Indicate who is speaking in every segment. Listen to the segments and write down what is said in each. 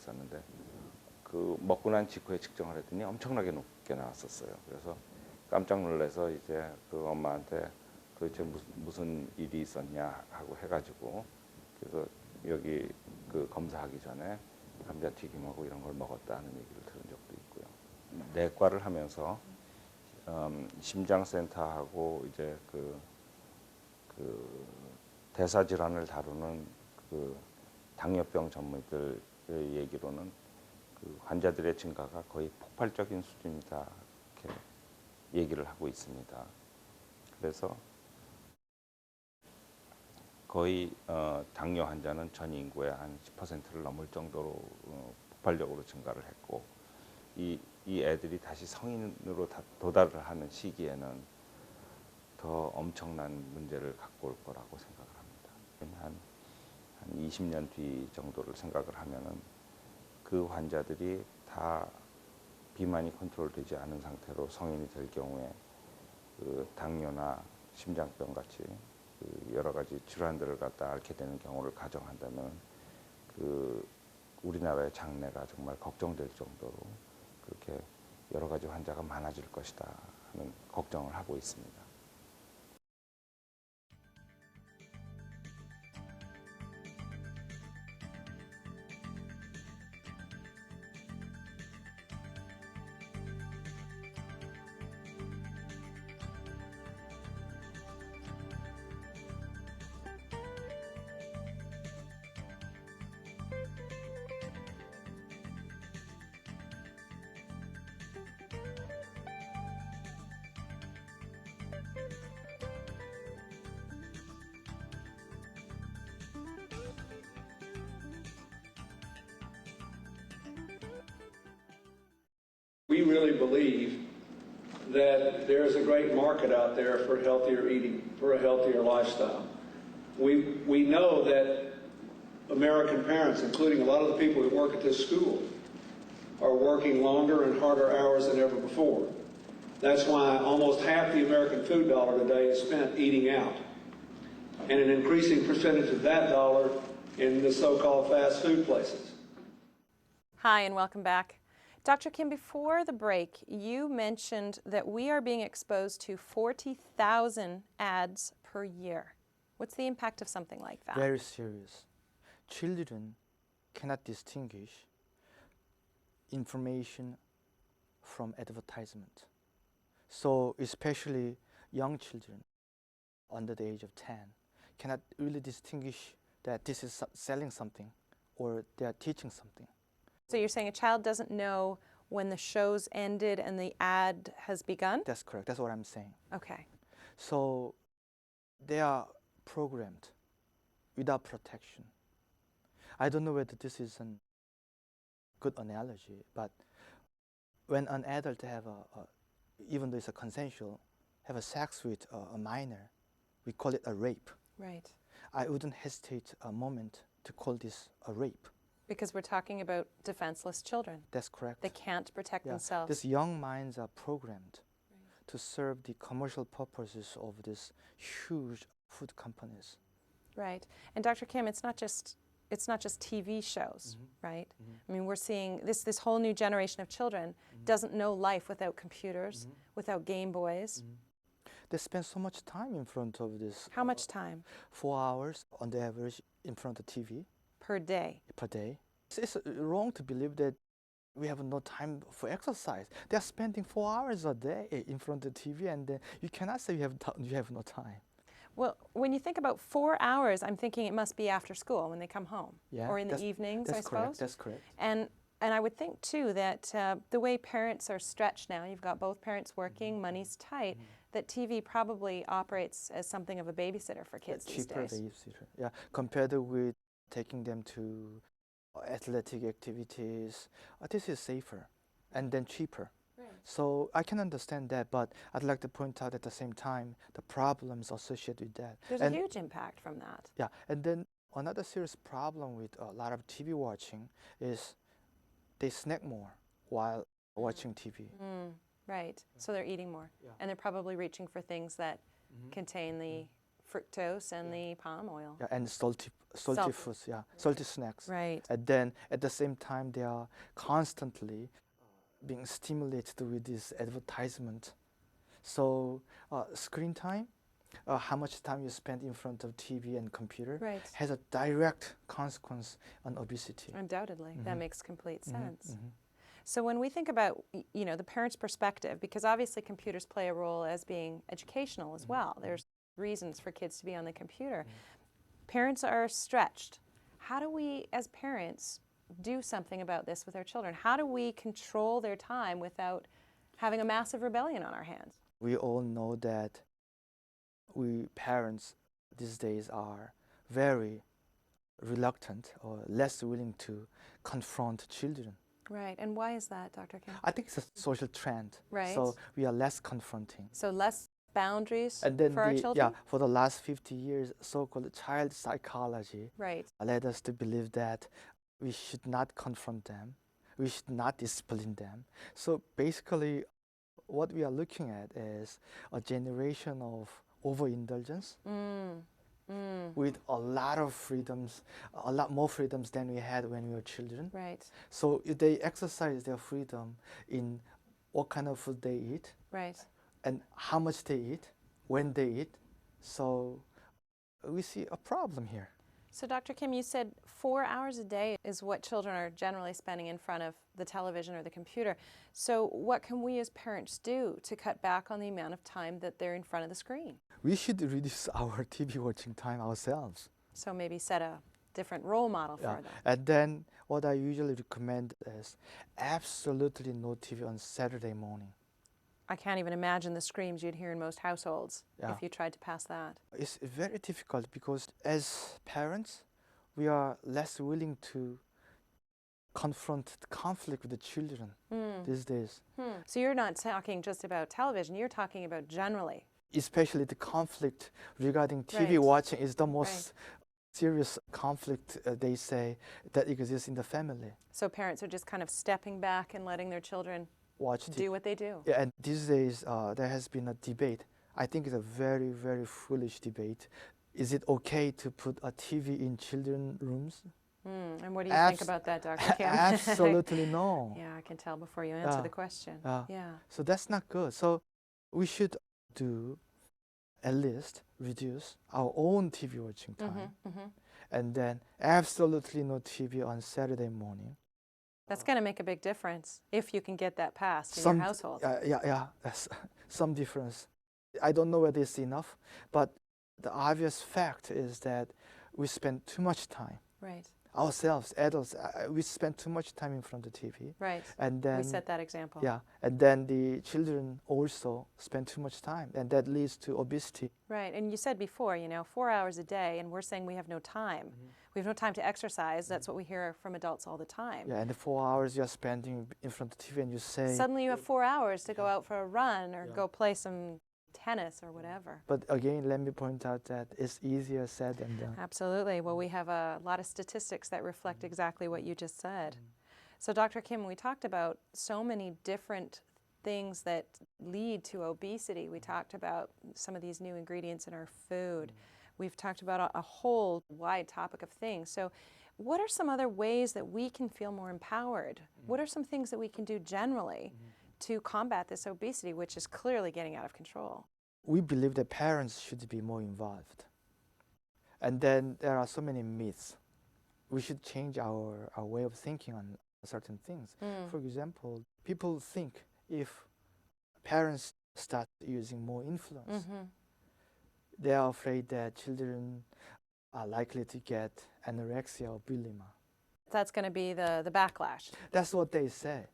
Speaker 1: 있었는데 그 먹고 난 직후에 측정을 했더니 엄청나게 높게 나왔었어요. 그래서 깜짝 놀라서 이제 그 엄마한테 도대체 무슨 일이 있었냐 하고 해가지고 그래서 여기 그 검사하기 전에 감자튀김하고 이런 걸 먹었다는 얘기를 들은 적도 있고요. 내과를 하면서 심장센터하고 이제 그 대사 질환을 다루는 그 당뇨병 전문의들의 얘기로는 그 환자들의 증가가 거의 폭발적인 수준이다 이렇게 얘기를 하고 있습니다. 그래서 거의 당뇨 환자는 전 인구의 한 10%를 넘을 정도로 폭발적으로 증가를 했고 이 애들이 다시 성인으로 도달을 하는 시기에는 더 엄청난 문제를 갖고 올 거라고 생각을 합니다. 한 20년 뒤 정도를 생각을 하면은 그 환자들이 다 비만이 컨트롤되지 않은 상태로 성인이 될 경우에 그 당뇨나 심장병 같이 그 여러 가지 질환들을 갖다 앓게 되는 경우를 가정한다면 그 우리나라의 장래가 정말 걱정될 정도로 그렇게 여러 가지 환자가 많아질 것이다 하는 걱정을 하고 있습니다.
Speaker 2: We really believe that there is a great market out there for healthier eating, for a healthier lifestyle. We know that American parents, including a lot of the people who work at this school, are working longer and harder hours than ever before. That's why almost half the American food dollar today is spent eating out, and an increasing percentage of that dollar in the so-called fast food places.
Speaker 3: Hi, and welcome back. Dr. Kim, before the break, you mentioned that we are being exposed to 40,000 ads per year. What's the impact of something like that?
Speaker 4: Very serious. Children cannot distinguish information from advertisement. So especially young children under the age of 10 cannot really distinguish that this is selling something or they are teaching something.
Speaker 3: So you're saying a child doesn't know when the show's ended and the ad has begun?
Speaker 4: That's correct. That's what I'm saying.
Speaker 3: Okay.
Speaker 4: So they are programmed without protection. I don't know whether this is a good analogy, but when an adult have even though it's a consensual, have a sex with a minor, we call it a rape.
Speaker 3: Right.
Speaker 4: I wouldn't hesitate a moment to call this a rape.
Speaker 3: Because we're talking about defenseless children.
Speaker 4: That's correct.
Speaker 3: They can't protect themselves.
Speaker 4: These young minds are programmed to serve the commercial purposes of these huge food companies.
Speaker 3: Right. And Dr. Kim, it's not just TV shows, right? I mean, we're seeing this whole new generation of children doesn't know life without computers, without Game Boys.
Speaker 4: They spend so much time in front of this.
Speaker 3: How much time?
Speaker 4: 4 hours on the average in front of TV.
Speaker 3: Per day.
Speaker 4: Per day. It's wrong to believe that we have no time for exercise. They are spending 4 hours a day in front of the TV, and then you cannot say you have no time.
Speaker 3: Well, when you think about 4 hours, I'm thinking it must be after school when they come home, or in the evenings, I suppose.
Speaker 4: That's correct.
Speaker 3: And I would think too that the way parents are stretched now, you've got both parents working, money's tight, that TV probably operates as something of a babysitter for kids these days.
Speaker 4: Cheaper babysitter, yeah, compared with taking them to athletic activities. This is safer and then cheaper.
Speaker 3: Right.
Speaker 4: So I can understand that, but I'd like to point out at the same time the problems associated with that.
Speaker 3: There's a huge impact from that.
Speaker 4: Yeah, and then another serious problem with a lot of TV watching is they snack more while watching TV.
Speaker 3: Right, so they're eating more.
Speaker 4: Yeah.
Speaker 3: And they're probably reaching for things that contain the fructose and the palm oil.
Speaker 4: Yeah, and salty
Speaker 3: Salt.
Speaker 4: foods, yeah, salty snacks.
Speaker 3: Right.
Speaker 4: And then at the same time, they are constantly being stimulated with this advertisement. So screen time, how much time you spend in front of TV and computer,
Speaker 3: Right.
Speaker 4: has a direct consequence on obesity.
Speaker 3: Undoubtedly. That
Speaker 4: Mhm.
Speaker 3: makes complete sense.
Speaker 4: Mhm.
Speaker 3: So when we think about, the parent's perspective, because obviously computers play a role as being educational as well. There's reasons for kids to be on the computer. Parents are stretched. How do we, as parents, do something about this with our children? How do we control their time without having a massive rebellion on our hands?
Speaker 4: We all know that we parents these days are very reluctant or less willing to confront children.
Speaker 3: Right. And why is that, Dr. Kim?
Speaker 4: I think it's a social trend.
Speaker 3: Right.
Speaker 4: So we are less confronting.
Speaker 3: So less boundaries
Speaker 4: And then
Speaker 3: for our children?
Speaker 4: for the last 50 years, so-called child psychology
Speaker 3: Right.
Speaker 4: led us to believe that we should not confront them, we should not discipline them. So basically, what we are looking at is a generation of overindulgence with a lot of freedoms, a lot more freedoms than we had when we were children.
Speaker 3: Right.
Speaker 4: So if they exercise their freedom in what kind of food they eat
Speaker 3: Right.
Speaker 4: and how much they eat, when they eat. So we see a problem here.
Speaker 3: So, Dr. Kim, you said 4 hours a day is what children are generally spending in front of the television or the computer. So, what can we as parents do to cut back on the amount of time that they're in front of the screen?
Speaker 4: We should reduce our TV watching time ourselves.
Speaker 3: So, maybe set a different role model for them.
Speaker 4: And then what I usually recommend is absolutely no TV on Saturday morning.
Speaker 3: I can't even imagine the screams you'd hear in most households if you tried to pass that.
Speaker 4: It's very difficult because as parents, we are less willing to confront the conflict with the children these days.
Speaker 3: So you're not talking just about television, you're talking about generally.
Speaker 4: Especially the conflict regarding TV
Speaker 3: Right.
Speaker 4: watching is the most serious conflict, they say, that exists in the family.
Speaker 3: So parents are just kind of stepping back and letting their children do what they do.
Speaker 4: Yeah, and these days there has been a debate. I think it's a very, very foolish debate. Is it okay to put a TV in children's rooms?
Speaker 3: And what do you think about that, Dr. Kim?
Speaker 4: Absolutely no.
Speaker 3: Yeah, I can tell before you answer the question. Yeah.
Speaker 4: So that's not good. So we should do at least reduce our own TV watching time. And then absolutely no TV on Saturday morning.
Speaker 3: That's going to make a big difference if you can get that passed in your household.
Speaker 4: That's some difference. I don't know whether it's enough, but the obvious fact is that we spend too much time.
Speaker 3: Right.
Speaker 4: Ourselves, adults, we spend too much time in front of TV.
Speaker 3: Right.
Speaker 4: And then
Speaker 3: we set that example.
Speaker 4: Yeah, and then the children also spend too much time, and that leads to obesity.
Speaker 3: Right, and you said before, 4 hours a day, and we're saying we have no time. We have no time to exercise. That's what we hear from adults all the time.
Speaker 4: Yeah, and the 4 hours you're spending in front of TV, and you say
Speaker 3: suddenly you have 4 hours to go out for a run or go play some tennis or whatever.
Speaker 4: But again, let me point out that it's easier said than done.
Speaker 3: Absolutely. Well, we have a lot of statistics that reflect exactly what you just said. So, Dr. Kim, we talked about so many different things that lead to obesity. We talked about some of these new ingredients in our food. We've talked about a whole wide topic of things. So, what are some other ways that we can feel more empowered? What are some things that we can do generally to combat this obesity, which is clearly getting out of control?
Speaker 4: We believe that parents should be more involved. And then there are so many myths. We should change our way of thinking on certain things. For example, people think if parents start using more influence, they are afraid that children are likely to get anorexia or bulimia.
Speaker 3: That's going to be the backlash.
Speaker 4: That's what they say.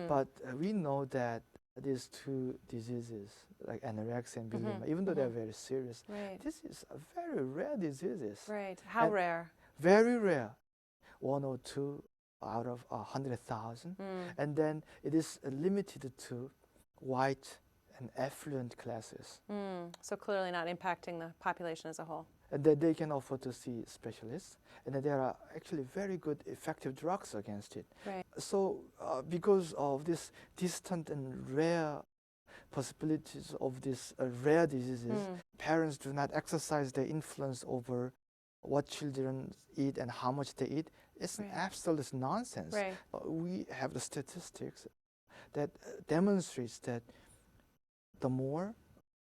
Speaker 4: But we know that these two diseases, like anorexia and bulimia, even though they're very serious, this is a very rare diseases.
Speaker 3: Right. How rare?
Speaker 4: Very rare. 1 or 2 out of 100,000. And then it is limited to white and affluent classes.
Speaker 3: So clearly not impacting the population as a whole.
Speaker 4: And then they can afford to see specialists. And then there are actually very good effective drugs against it.
Speaker 3: Right.
Speaker 4: So because of this distant and rare possibilities of these rare diseases. Parents do not exercise their influence over what children eat and how much they eat. It's
Speaker 3: Right.
Speaker 4: absolute nonsense.
Speaker 3: Right.
Speaker 4: We have the statistics that demonstrates that the more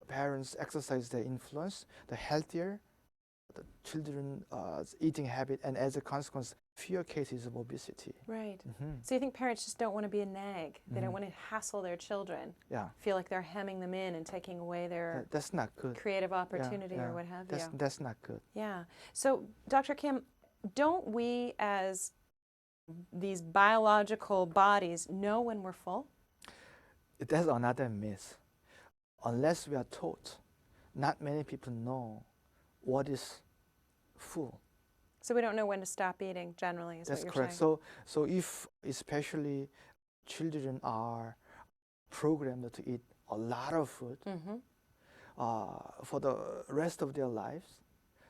Speaker 4: parents exercise their influence, the healthier the children's eating habit, and as a consequence, fewer cases of obesity.
Speaker 3: Right.
Speaker 4: Mm-hmm.
Speaker 3: So you think parents just don't want to be a nag? They don't
Speaker 4: Mhm.
Speaker 3: want to hassle their children,
Speaker 4: Yeah,
Speaker 3: feel like they're hemming them in and taking away their
Speaker 4: that's not good.
Speaker 3: creative opportunity
Speaker 4: yeah,
Speaker 3: or what have
Speaker 4: that's,
Speaker 3: you.
Speaker 4: That's not good.
Speaker 3: Yeah. So, Dr. Kim, don't we as these biological bodies know when we're full?
Speaker 4: That's another myth. Unless we are taught, not many people know what is full.
Speaker 3: So we don't know when to stop eating generally, is
Speaker 4: That's
Speaker 3: what you're
Speaker 4: correct.
Speaker 3: saying.
Speaker 4: So if especially children are programmed to eat a lot of food for the rest of their lives,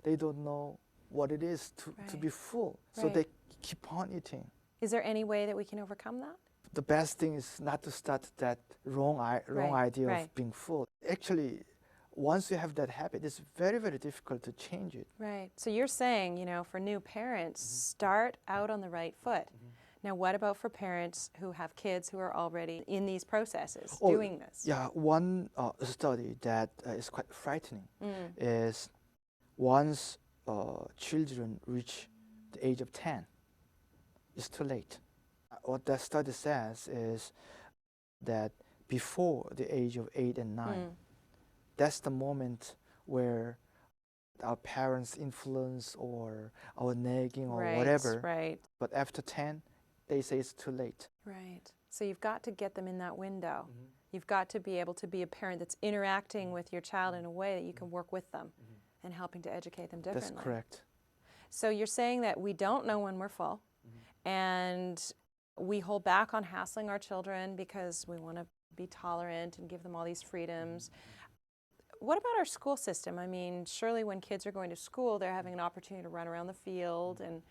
Speaker 4: they don't know what it is to
Speaker 3: Right.
Speaker 4: be full. So
Speaker 3: Right.
Speaker 4: they keep on eating.
Speaker 3: Is there any way that we can overcome that?
Speaker 4: The best thing is not to start that wrong idea
Speaker 3: right.
Speaker 4: of being full. Actually, once you have that habit, it's very, very difficult to change it.
Speaker 3: Right. So you're saying, you know, for new parents, start out on the right foot. Now, what about for parents who have kids who are already in these processes, doing this?
Speaker 4: Yeah, one study that is quite frightening is once children reach the age of 10, it's too late. What that study says is that before the age of 8 and 9, that's the moment where our parents' influence or our nagging or whatever.
Speaker 3: Right.
Speaker 4: But after 10, they say it's too late.
Speaker 3: Right. So you've got to get them in that window. You've got to be able to be a parent that's interacting with your child in a way that you can work with them and helping to educate them differently.
Speaker 4: That's correct.
Speaker 3: So you're saying that we don't know when we're full and we hold back on hassling our children because we want to be tolerant and give them all these freedoms. What about our school system? I mean, surely when kids are going to school, they're having an opportunity to run around the field, and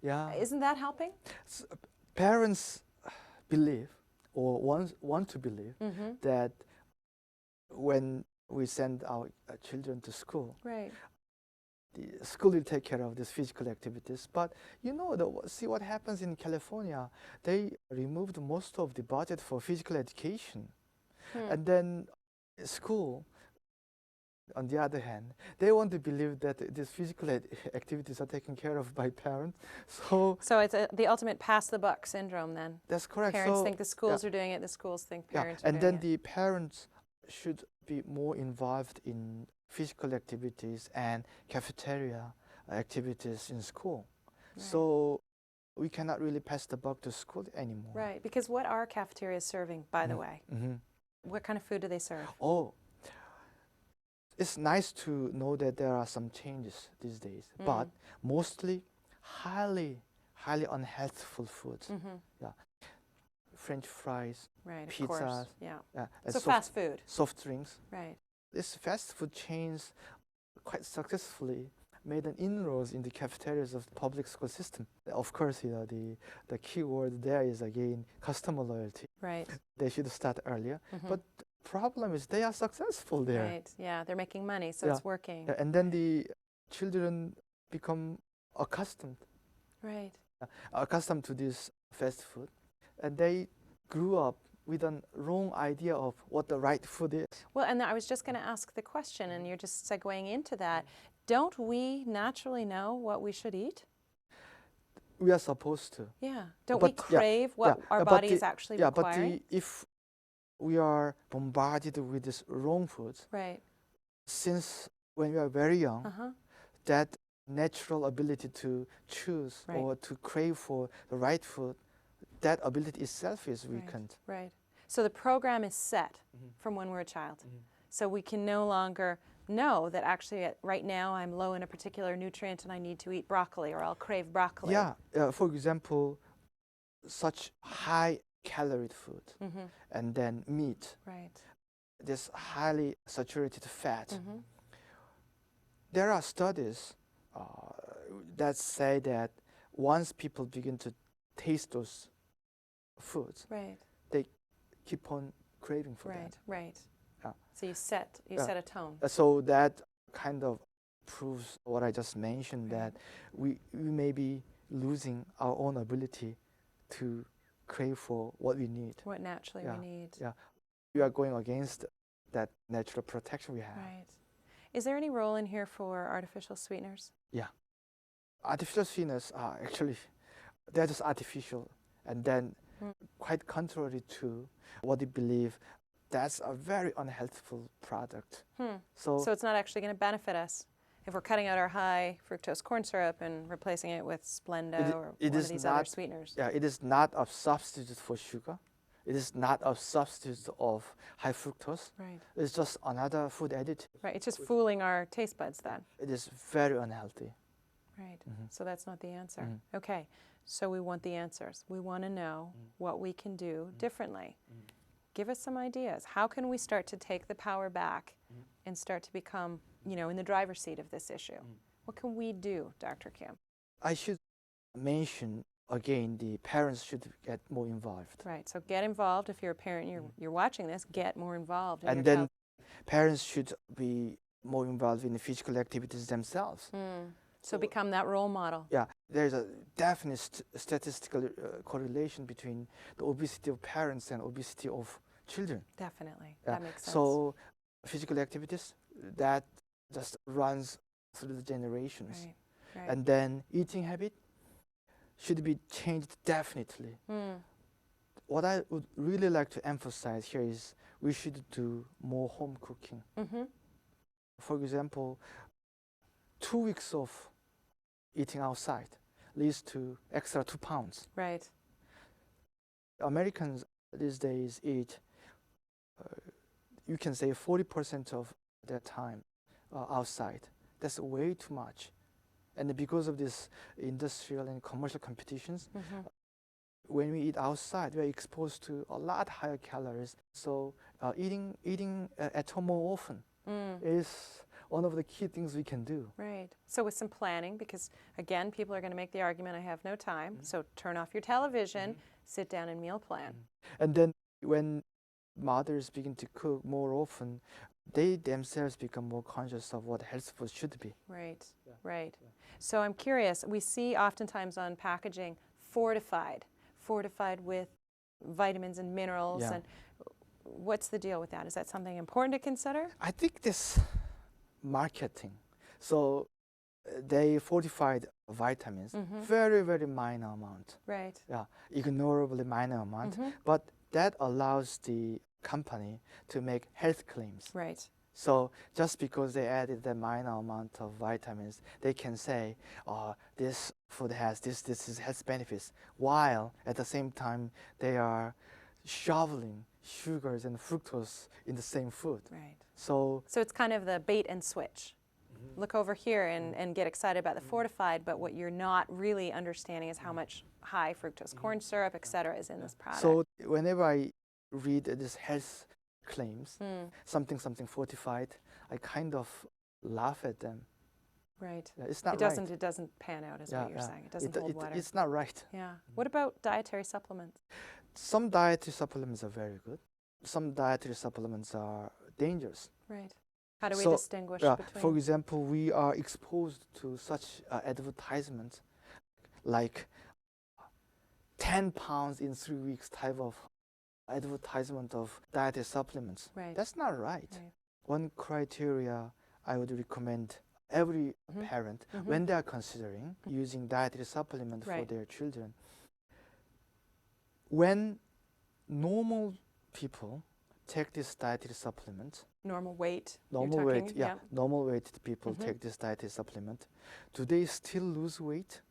Speaker 3: isn't that helping?
Speaker 4: So parents believe or want to believe that when we send our children to school,
Speaker 3: Right.
Speaker 4: the school will take care of these physical activities. But you know, see what happens in California. They removed most of the budget for physical education. And then school, on the other hand, they want to believe that these physical activities are taken care of by parents. So
Speaker 3: it's the ultimate pass the buck syndrome then.
Speaker 4: that's correct.
Speaker 3: Parents
Speaker 4: so,
Speaker 3: think the schools are doing it, the schools think parents are
Speaker 4: and
Speaker 3: doing
Speaker 4: then
Speaker 3: it.
Speaker 4: the parents should be more involved in physical activities and cafeteria activities in school.
Speaker 3: Right.
Speaker 4: So we cannot really pass the buck to school anymore.
Speaker 3: Right, because what are cafeterias serving, by the way? What kind of food do they serve?
Speaker 4: Oh, it's nice to know that there are some changes these days, but mostly highly unhealthful foods. Yeah, French fries,
Speaker 3: Right, of
Speaker 4: pizzas,
Speaker 3: course. Yeah.
Speaker 4: and
Speaker 3: So fast food.
Speaker 4: soft drinks.
Speaker 3: Right.
Speaker 4: These fast food chains quite successfully made an inroads in the cafeterias of the public school system. Of course, you know, the key word there is again customer loyalty.
Speaker 3: Right.
Speaker 4: They should start earlier, but the problem is they are successful there.
Speaker 3: Right. Yeah, they're making money, so it's working.
Speaker 4: And then the children become accustomed to this fast food, and they grew up with a wrong idea of what the right food is.
Speaker 3: Well, and I was just going to ask the question, and you're just segueing into that. Don't we naturally know what we should eat?
Speaker 4: We are supposed to.
Speaker 3: Yeah. Don't we crave what our bodies actually require?
Speaker 4: But if we are bombarded with these wrong foods,
Speaker 3: right.
Speaker 4: Since when we are very young, that natural ability to choose or to crave for the right food, that ability itself is weakened.
Speaker 3: Right. So the program is set from when we're a child. So we can no longer know that actually right now I'm low in a particular nutrient and I need to eat broccoli or I'll crave broccoli.
Speaker 4: Yeah, for example, such high calorie food and then meat, this highly saturated fat. There are studies that say that once people begin to taste those foods, they keep on craving for
Speaker 3: Right,
Speaker 4: that.
Speaker 3: right.
Speaker 4: Yeah.
Speaker 3: So you set
Speaker 4: Yeah.
Speaker 3: set a tone.
Speaker 4: So that kind of proves what I just mentioned,
Speaker 3: Right.
Speaker 4: that we may be losing our own ability to crave for what we need.
Speaker 3: What naturally
Speaker 4: Yeah.
Speaker 3: we need.
Speaker 4: Yeah. We are going against that natural protection we have.
Speaker 3: Right. Is there any role in here for artificial sweeteners?
Speaker 4: Yeah. Artificial sweeteners are actually, they're just artificial, and then
Speaker 3: Mm.
Speaker 4: quite contrary to what they believe, that's a very unhealthful product.
Speaker 3: So it's not actually going to benefit us if we're cutting out our high fructose corn syrup and replacing it with Splenda or
Speaker 4: it
Speaker 3: one
Speaker 4: is
Speaker 3: of these
Speaker 4: not,
Speaker 3: other sweeteners.
Speaker 4: Yeah, it is not a substitute for sugar. It is not a substitute of high fructose.
Speaker 3: Right.
Speaker 4: It's just another food additive.
Speaker 3: Right. It's just fooling our taste buds then.
Speaker 4: It is very unhealthy.
Speaker 3: Right.
Speaker 4: Mhm.
Speaker 3: So that's not the answer.
Speaker 4: Mhm.
Speaker 3: Okay. So we want the answers. We want to know what we can do differently. Give us some ideas. How can we start to take the power back and start to become, in the driver's seat of this issue? What can we do, Dr. Kim?
Speaker 4: I should mention again, the parents should get more involved.
Speaker 3: Right. So get involved. If you're a parent, you're watching this, get more involved. In
Speaker 4: And
Speaker 3: your
Speaker 4: then
Speaker 3: child.
Speaker 4: parents should be more involved in the physical activities themselves.
Speaker 3: So become that role model.
Speaker 4: Yeah, there's a definite statistical correlation between the obesity of parents and obesity of children.
Speaker 3: Definitely.
Speaker 4: Yeah.
Speaker 3: That makes sense.
Speaker 4: So physical activities, that just runs through the generations.
Speaker 3: Right. Right.
Speaker 4: And then eating habit should be changed definitely. What I would really like to emphasize here is we should do more home cooking. For example, 2 weeks of eating outside leads to extra 2 pounds.
Speaker 3: Right.
Speaker 4: Americans these days eat, you can say 40% of their time outside. That's way too much. And because of this industrial and commercial competitions, when we eat outside, we're exposed to a lot higher calories. So eating at home more often is one of the key things we can do.
Speaker 3: Right. So with some planning, because again, people are going to make the argument, I have no time. So turn off your television, sit down and meal plan.
Speaker 4: And then when mothers begin to cook more often, they themselves become more conscious of what health food should be.
Speaker 3: Right. Right. So I'm curious, we see oftentimes on packaging fortified with vitamins and minerals.
Speaker 4: Yeah.
Speaker 3: And what's the deal with that? Is that something important to consider?
Speaker 4: I think this marketing. So they fortified vitamins, very, very minor amount.
Speaker 3: Right.
Speaker 4: Yeah, ignorably minor amount. But that allows the company to make health claims.
Speaker 3: Right.
Speaker 4: So just because they added that minor amount of vitamins, they can say, this food has this is health benefits, while at the same time they are shoveling sugars and fructose in the same food.
Speaker 3: Right.
Speaker 4: So
Speaker 3: it's kind of the bait and switch. Look over here and get excited about the fortified, but what you're not really understanding is how much high fructose corn syrup, et cetera, is in this product.
Speaker 4: So whenever I read this health claims, something fortified, I kind of laugh at them.
Speaker 3: Right.
Speaker 4: Yeah, it's not
Speaker 3: It doesn't pan out, is what you're saying. It doesn't hold water.
Speaker 4: It's not right.
Speaker 3: Yeah. What about dietary supplements?
Speaker 4: Some dietary supplements are very good. Some dietary supplements are dangerous.
Speaker 3: Right. How do we
Speaker 4: So,
Speaker 3: distinguish
Speaker 4: For
Speaker 3: between?
Speaker 4: example, we are exposed to such advertisements like 10 pounds in 3 weeks type of advertisement of dietary supplements.
Speaker 3: Right.
Speaker 4: That's not right.
Speaker 3: Right.
Speaker 4: One criteria I would recommend every parent when they are considering using dietary supplement for
Speaker 3: Right.
Speaker 4: their children. When normal people take this dietary supplement,
Speaker 3: Normal weight.
Speaker 4: normal
Speaker 3: you're
Speaker 4: weight,
Speaker 3: talking,
Speaker 4: yeah, normal weighted people take this dietary supplement, do they still lose weight?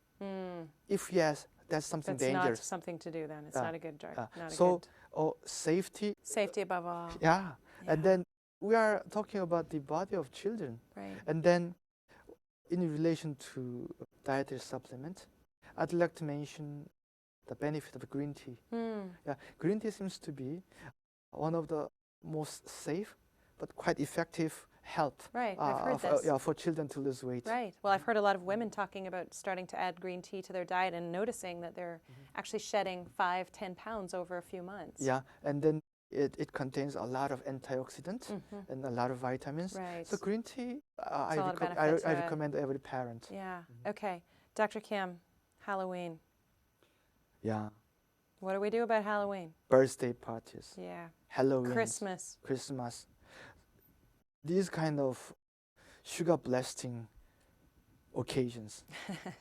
Speaker 4: If yes, that's something
Speaker 3: That's
Speaker 4: dangerous.
Speaker 3: not something to do then. It's
Speaker 4: Yeah.
Speaker 3: not a good drug. Not a
Speaker 4: So,
Speaker 3: good
Speaker 4: safety,
Speaker 3: safety above all.
Speaker 4: yeah.
Speaker 3: Yeah.
Speaker 4: And then we are talking about the body of children.
Speaker 3: Right.
Speaker 4: And then in relation to dietary supplement, I'd like to mention the benefit of green tea. Yeah, green tea seems to be one of the most safe but quite effective help
Speaker 3: Right, I've heard this.
Speaker 4: for children to lose weight.
Speaker 3: Right. Well, I've heard a lot of women talking about starting to add green tea to their diet and noticing that they're actually shedding 5-10 pounds over a few months.
Speaker 4: Yeah, and then it contains a lot of antioxidants and a lot of vitamins.
Speaker 3: Right.
Speaker 4: So green tea,
Speaker 3: There's a lot of benefit to
Speaker 4: I
Speaker 3: it.
Speaker 4: recommend every parent.
Speaker 3: Yeah. Okay. Dr. Kim, Halloween.
Speaker 4: Yeah,
Speaker 3: What do we do about Halloween?
Speaker 4: birthday parties,
Speaker 3: Yeah.
Speaker 4: Halloween,
Speaker 3: Christmas.
Speaker 4: Christmas. These kind of sugar blasting occasions.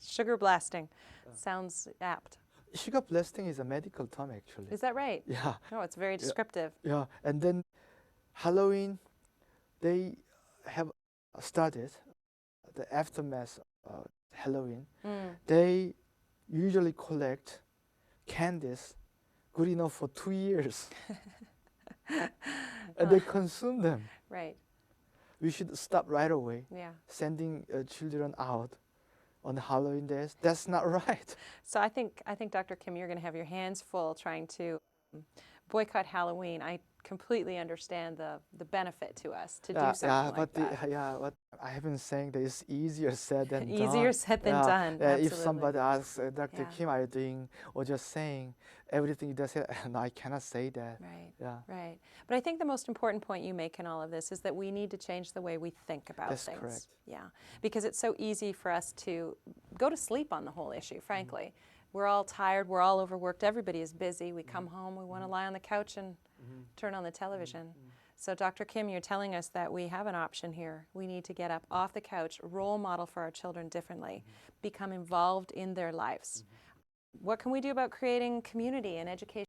Speaker 3: Sugar blasting. Sounds apt.
Speaker 4: Sugar blasting is a medical term actually.
Speaker 3: Is that right?
Speaker 4: Yeah,
Speaker 3: Oh, it's very descriptive.
Speaker 4: yeah. And then Halloween, they have started the aftermath of Halloween.
Speaker 3: Mm.
Speaker 4: They usually collect candies good enough for 2 years. And they consume them.
Speaker 3: Right.
Speaker 4: We should stop right away
Speaker 3: Yeah.
Speaker 4: sending children out on Halloween days. That's not right.
Speaker 3: So I think Dr. Kim, you're going to have your hands full trying to boycott Halloween. I completely understand the benefit to us to do something like that.
Speaker 4: But I have been saying that it's easier said than done.
Speaker 3: Easier said than done.
Speaker 4: If
Speaker 3: Absolutely.
Speaker 4: somebody asks, Dr.
Speaker 3: Yeah.
Speaker 4: Kim, are you doing or just saying everything you just said? No, I cannot say that.
Speaker 3: Right.
Speaker 4: Yeah.
Speaker 3: Right. But I think the most important point you make in all of this is that we need to change the way we think about
Speaker 4: That's
Speaker 3: things.
Speaker 4: correct.
Speaker 3: Yeah. Because it's so easy for us to go to sleep on the whole issue, frankly. We're all tired, we're all overworked, everybody is busy. We come home, we want to lie on the couch and turn on the television. So Dr. Kim, you're telling us that we have an option here. We need to get up off the couch, role model for our children differently, become involved in their lives. What can we do about creating community and education?